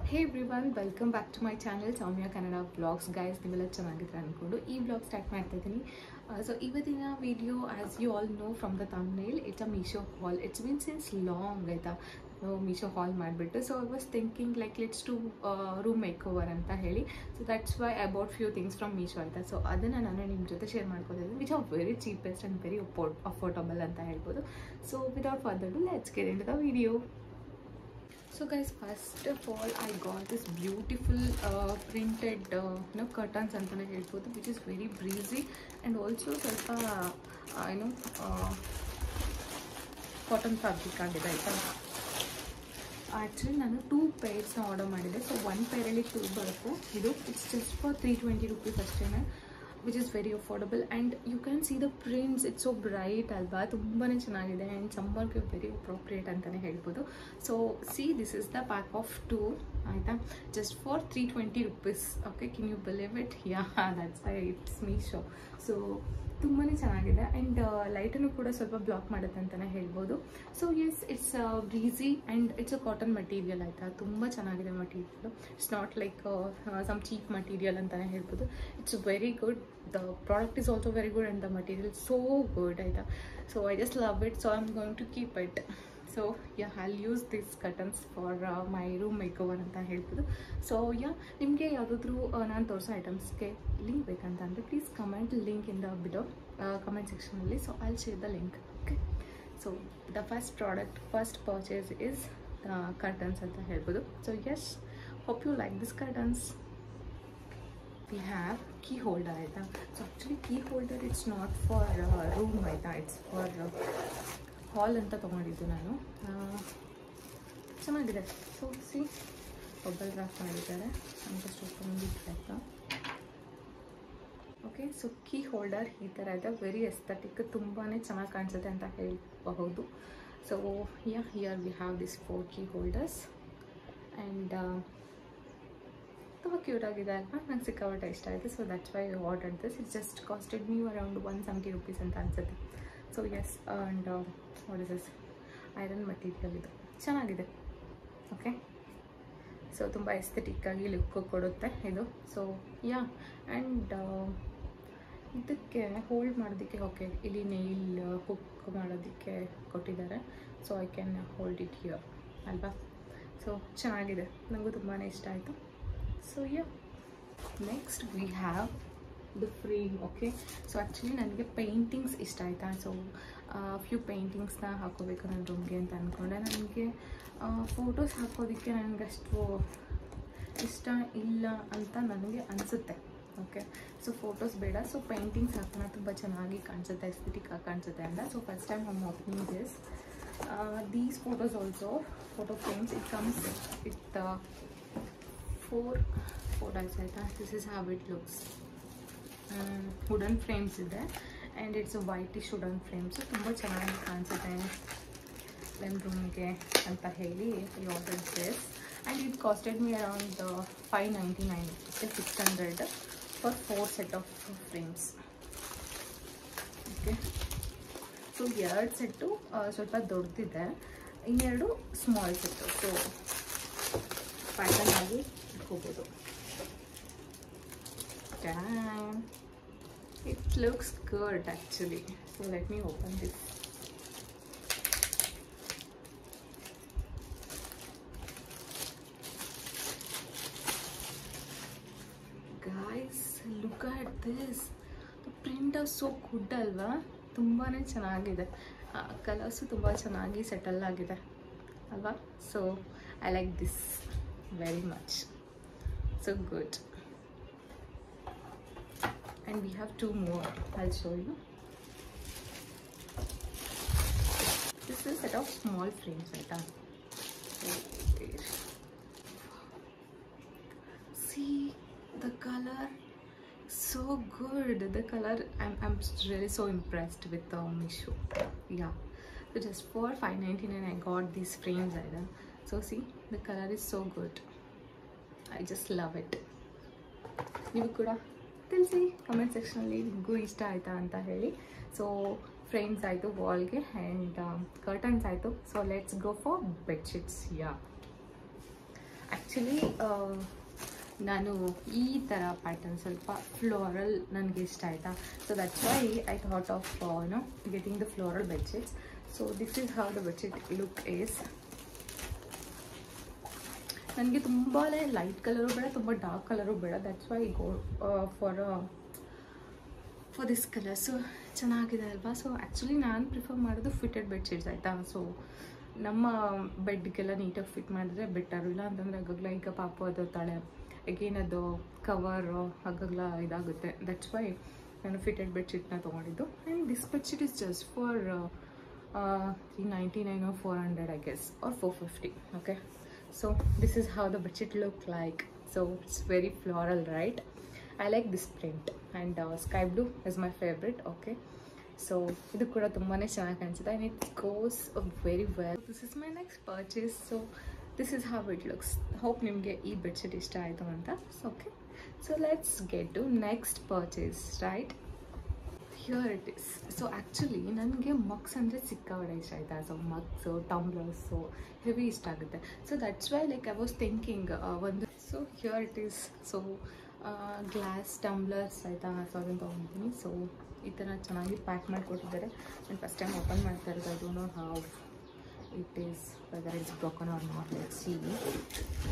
Hey everyone, welcome back to my channel Soumya Kannada Vlogs. Guys, ನೀವೆಲ್ಲ ಚೆನ್ನಾಗಿದ್ರೆ ಅನ್ಕೊಂಡು ಈ ವ್ಲಾಗ್ ಸ್ಟಾರ್ಟ್ ಮಾಡ್ತಾ ಇದ್ದೀನಿ. ಸೊ ಇವತ್ತಿನ video, as you all know from the thumbnail, it's a Meesho haul. It's been since long ಆಯ್ತಾ Meesho haul ಮಾಡಿಬಿಟ್ಟು. So I was thinking like let's to room makeover ಅಂತ ಹೇಳಿ. So that's why I bought few things from Meesho ಆಯಿತಾ. So ಅದನ್ನು ನಾನು ನಿಮ್ಮ ಜೊತೆ share ಮಾಡ್ಕೊತಿದ್ದೀನಿ, which are very cheapest and very affordable ಅಂತ ಹೇಳ್ಬೋದು. So without further do let's get into the video. So guys, first of all I got this beautiful printed curtains antane helbodu, which is very breezy and also ಸ್ವಲ್ಪ cotton fabric ಆಗಿದೆ ಆಯಿತಾ. Actually ನಾನು 2 ಪೇರ್ಸ್ನ order ಮಾಡಿದೆ. So 1 ಪೇರಲ್ಲಿ 2 ಬರುತ್ತೆ. ಇದು it's just for 320 rupees ಅಷ್ಟೇ, which is very affordable and you can see the prints. It's so bright alba, ತುಂಬಾನೇ ಚೆನ್ನಾಗಿದೆ and summerಗೆ very appropriate ಅಂತಾನೆ ಹೇಳ್ಬೋದು. So see, this is the pack of 2 ಆಯ್ತಾ, just for 320 rupees. Okay, can you believe it? Yeah, that's why it's Meesho. So ತುಂಬಾನೇ ಚೆನ್ನಾಗಿದೆ and ಲೈಟನ್ನು ಕೂಡ ಸ್ವಲ್ಪ ಬ್ಲಾಕ್ ಮಾಡುತ್ತೆ ಅಂತಲೇ ಹೇಳ್ಬೋದು. So yes, it's breezy and it's a cotton material ಆಯಿತಾ. ತುಂಬ ಚೆನ್ನಾಗಿದೆ material. It's not like some cheap material ಅಂತಲೇ ಹೇಳ್ಬೋದು. It's very good. The product is also very good and the material so good ಆಯಿತಾ. So I just love it. So I am going to keep it. So yeah, I use this curtains for my room makeover ಅಂತ ಹೇಳ್ಬೋದು. So yeah, ನಿಮಗೆ ಯಾವುದಾದ್ರೂ ನಾನು ತೋರಿಸೋ ಐಟಮ್ಸ್ಗೆ link ಬೇಕಂತ ಅಂದರೆ please comment link in the below comment ಸೆಕ್ಷನಲ್ಲಿ. So I share the link. Okay, so the first purchase is curtains ಅಂತ ಹೇಳ್ಬೋದು. So yes, hope you like this curtains. We have key holder ಆಯಿತಾ. So actually key holder it's not for room ಆಯಿತಾ, it's for hall ಅಂತ ತೊಗೊಂಡಿದ್ದು ನಾನು. ಚೆನ್ನಾಗಿದೆ. So C, bubble rap ಮಾಡಿದ್ದಾರೆ ಅಂತ ಆಯಿತಾ. ಓಕೆ, ಸೊ ಕೀ ಹೋಲ್ಡರ್ ಈ ಥರ ಇದೆ. ವೆರಿ ಎಸ್ಥೆಟಿಕ್, ತುಂಬಾ ಚೆನ್ನಾಗಿ ಕಾಣಿಸುತ್ತೆ ಅಂತ ಹೇಳಬಹುದು. So yeah, here we have this 4 key holders and ತುಂಬ ಕ್ಯೂಟ್ ಆಗಿದೆ ಅಲ್ವಾ. ನಂಗೆ ಸಿಕ್ಕಾಪಟ್ಟೆ ಇಷ್ಟ ಆಯಿತು. So that's why I ordered this. It just costed me around 170 rupees ಅಂತ ಅನಿಸುತ್ತೆ. So yes, and what is this, iron material. ಇದು ಚೆನ್ನಾಗಿದೆ. ಓಕೆ, ಸೊ ತುಂಬ ಎಸ್ಥೆಟಿಕ್ಕಾಗಿ ಲುಕ್ ಕೊಡುತ್ತೆ ಇದು. ಸೊ ಯಾ, ಆ್ಯಂಡ್ ಇದಕ್ಕೆ ಹೋಲ್ಡ್ ಮಾಡೋದಕ್ಕೆ, ಓಕೆ, ಇಲ್ಲಿ ನೇಲ್ ಹುಕ್ ಮಾಡೋದಕ್ಕೆ ಕೊಟ್ಟಿದ್ದಾರೆ. So I can hold it here ಅಲ್ವಾ. ಸೊ ಚೆನ್ನಾಗಿದೆ, ನನಗೂ ತುಂಬಾ ಇಷ್ಟ ಆಯಿತು. So yeah, next we have the frame. Okay, so actually ನನಗೆ ಪೇಂಟಿಂಗ್ಸ್ ಇಷ್ಟ ಆಯಿತಾ. ಸೊ ಫ್ಯೂ ಪೇಂಟಿಂಗ್ಸ್ನ ಹಾಕೋಬೇಕು ನನ್ನ ರೂಮ್ಗೆ ಅಂತ ಅಂದ್ಕೊಂಡೆ. ನನಗೆ ಫೋಟೋಸ್ ಹಾಕೋದಕ್ಕೆ ನನಗಷ್ಟು ಇಷ್ಟ ಇಲ್ಲ ಅಂತ ನನಗೆ ಅನಿಸುತ್ತೆ. ಓಕೆ, ಸೊ ಫೋಟೋಸ್ ಬೇಡ, ಸೊ ಪೇಂಟಿಂಗ್ಸ್ ಹಾಕೋಣ, ತುಂಬ ಚೆನ್ನಾಗಿ ಕಾಣಿಸುತ್ತೆ, ಎಸ್ಥೆಟಿಕ್ ಆಗಿ ಕಾಣಿಸುತ್ತೆ ಅಂತ. So first time I am opening this. These photos also, photo frames. It comes with 4 photos ಆಯಿತಾ. This is how it looks. Wooden frames ಇದೆ and it's whitish wooden frames. ತುಂಬ ಚೆನ್ನಾಗಿ ಕಾಣಿಸುತ್ತೆ ನನ್ನ ರೂಮ್ಗೆ ಅಂತ ಹೇಳಿ order this. And it costed me around 599 600 for 4 set of frames. Okay, so 2 set ಸ್ವಲ್ಪ ದೊಡ್ಡದಿದೆ, ಇನ್ನೆರಡು ಸ್ಮಾಲ್ ಸೆಟ್ಟು. ಸೊ ಪ್ಯಾಟರ್ನ್ ಆಗಿ ಇಟ್ಕೋಬೋದು. Damn, it looks good actually. So let me open this. Guys, look at this. The print is so good alva. ತುಂಬಾನೇ ಚೆನ್ನಾಗಿದೆ. Colours ತುಂಬ ಚೆನ್ನಾಗಿ settle ಆಗಿದೆ ಅಲ್ವಾ. So I like this very much. So good. And we have 2 more. I'll show you. This is a set of small frames right now. See the color, so good. The color, I'm really so impressed with Meesho. Yeah, so just for 599 I got these frames either. So see, the color is so good. I just love it. ನೀವು ಕೂಡ ತಿಳಿಸಿ comment ಸೆಕ್ಷನಲ್ಲಿ ನಿಮಗೂ ಇಷ್ಟ ಆಯಿತಾ ಅಂತ ಹೇಳಿ. So frames ಆಯಿತು ವಾಲ್ಗೆ ಆ್ಯಂಡ್ ಕರ್ಟನ್ಸ್ ಆಯಿತು. So let's go for bedsheets. Yeah, actually actually ನಾನು ಈ ಥರ ಪ್ಯಾಟರ್ನ್ ಸ್ವಲ್ಪ ಫ್ಲೋರಲ್ ನನಗೆ ಇಷ್ಟ ಆಯಿತಾ. So that's why I thought of getting the floral bedsheets. So this is how the bedsheet look is. ನನಗೆ ತುಂಬಾ ಲೈಟ್ ಕಲರು ಬೇಡ, ತುಂಬ ಡಾರ್ಕ್ ಕಲರು ಬೇಡ. That's why go for this colour. So ಚೆನ್ನಾಗಿದೆ ಅಲ್ವಾ. ಸೊ ಆ್ಯಕ್ಚುಲಿ ನಾನು prefer ಮಾಡೋದು fitted bedsheets ಆಯಿತಾ. ಸೊ ನಮ್ಮ ಬೆಡ್ಗೆಲ್ಲ ನೀಟಾಗಿ ಫಿಟ್ ಮಾಡಿದ್ರೆ ಬೆಟರು. ಇಲ್ಲ ಅಂತಂದರೆ ಆಗಾಗಲ ಈಗ ಪಾಪು ಅದರ್ತಾಳೆ, ಅಗೇನ್ ಅದು ಕವರು ಆಗಾಗಲ ಇದಾಗುತ್ತೆ. ದಟ್ಸ್ ವೈ ನಾನು ಫಿಟೆಡ್ ಬೆಡ್ಶೀಟ್ನ ತೊಗೊಂಡಿದ್ದು. And this bedsheet is just for 399 or 400 I guess, or 450. Okay, so this is how the bedsheet look like. So it's very floral, right? I like this print, and sky blue is my favorite. Okay, so idu kuda tumbane chennagi kanisute and it goes very well. This is my next purchase. So this is how it looks. Hope nimge ee bedsheet ishta aitu anta. So okay, so let's get to next purchase, right? Here it is. So actually ನನಗೆ mugs ಅಂದರೆ ಸಿಕ್ಕಾಪಟ್ಟೆ ಇಷ್ಟ ಆಯಿತಾ. So ಮಗ್ಸು, ಟಂಬ್ಲರ್ಸು heavy ಇಷ್ಟ ಆಗುತ್ತೆ. So that's why like I was thinking ಒಂದು. So here it is. So glass tumblers ಆಯಿತಾ. So ಅದನ್ನು ತೊಗೊತೀನಿ. ಸೊ ಈ ಥರ ಚೆನ್ನಾಗಿ ಪ್ಯಾಕ್ ಮಾಡಿಕೊಟ್ಟಿದ್ದಾರೆ. ನಾನು ಫಸ್ಟ್ ಟೈಮ್ ಓಪನ್ ಮಾಡ್ತಾ ಇರೋದು. I don't know how it is, whether it's broken or not. Let's see.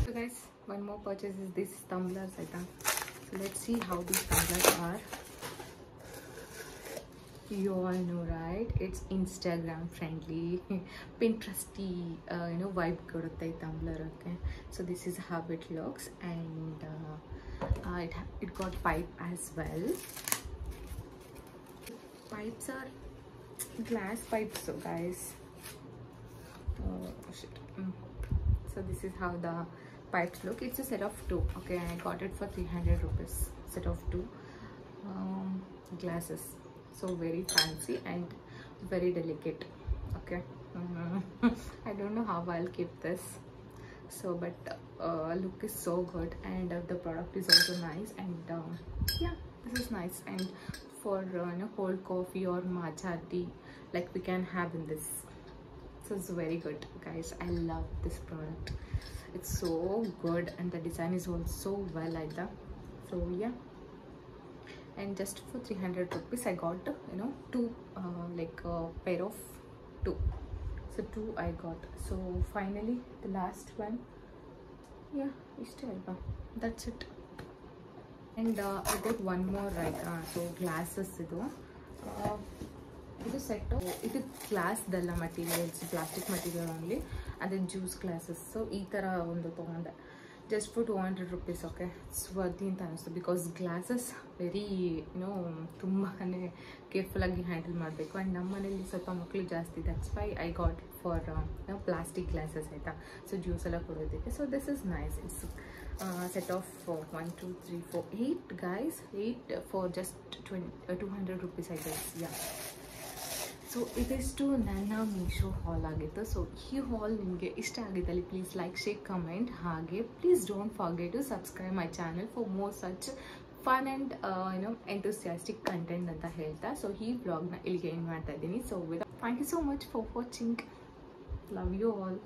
So guys, one more purchase is this tumblers ಆಯಿತಾ. So let's see how these tumblers are. You all know, right? It's Instagram friendly, Pinteresty, vibe kodutte tumbler. Okay, so this is how it looks, and it got pipe as well. Pipes are glass pipes, so guys. Oh shit. So this is how the pipes look. It's a set of 2. Okay, I got it for 300 rupees. Set of 2 glasses. So very fancy and very delicate. Okay, I don't know how I'll keep this. So but look is so good, and the product is also nice, and yeah, this is nice. And for cold coffee or matcha tea, like we can have in this. So it's very good, guys. I love this product. It's so good, and the design is also well like that. So yeah, and just for 300 rupees I got 2 like a pair of 2. So 2 I got. So finally the last one. Yeah, that's it. And I got one more, right? So glasses idu set. It is glass dalla material. It's plastic material only, and then juice glasses. So ee tara ondu togonde just for 200 rupees. Okay, it's worthy ಅಂತ ಅನಿಸ್ತು. Because glasses very ತುಂಬಾ ಕೇರ್ಫುಲ್ಲಾಗಿ handle ಮಾಡಬೇಕು. And ನಮ್ಮ ಮನೇಲಿ ಸ್ವಲ್ಪ ಮಕ್ಕಳು ಜಾಸ್ತಿ. That's why I got it for plastic glasses ಆಯಿತಾ. ಸೊ ಜ್ಯೂಸ್ ಎಲ್ಲ ಕೊಡೋದಕ್ಕೆ. So this is nice. It's set of 1 2 3 4 8 guys. 8 for just 200 rupees I guess. Yeah, so ಇದಿಷ್ಟು ನನ್ನ ಮೀಶೋ ಹಾಲ್ ಆಗಿತ್ತು. ಸೊ ಈ ಹಾಲ್ ನಿಮಗೆ ಇಷ್ಟ ಆಗಿದ್ದಲ್ಲಿ ಪ್ಲೀಸ್ ಲೈಕ್, ಶೇರ್, ಕಮೆಂಟ್. ಹಾಗೆ please don't forget to subscribe my channel for more such fun and enthusiastic content ಅಂತ ಹೇಳ್ತಾ. ಸೊ ಈ ವ್ಲಾಗ್ನ ಇಲ್ಲಿಗೆ ಎಂಡ್ ಮಾಡ್ತಾ ಇದ್ದೀನಿ. So thank you so much for watching. Love you all.